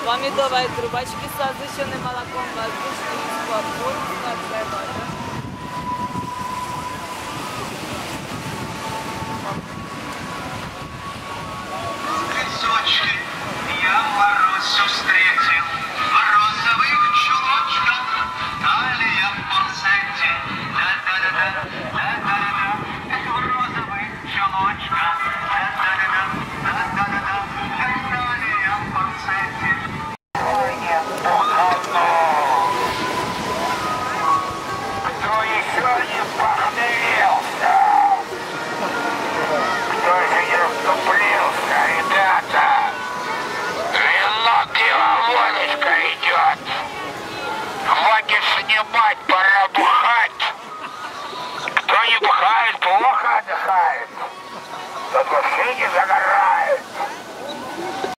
слова медовой трубочки с возвышенным молоком, воздушным спокойствием, вода. Цветочки я в морозе встретил, в розовых чулочках, талия в корсете, да-да-да-да, да-да-да-да, это в розовых чулочках, да-да-да-да, да-да-да-да, талия в корсете. Кто еще не похмелился? Кто же не вступлился, ребята? Вино, пиво, водочка идет. Хватит снимать, пора бухать. Кто не бухает, плохо отдыхает. Тот вообще не загорает.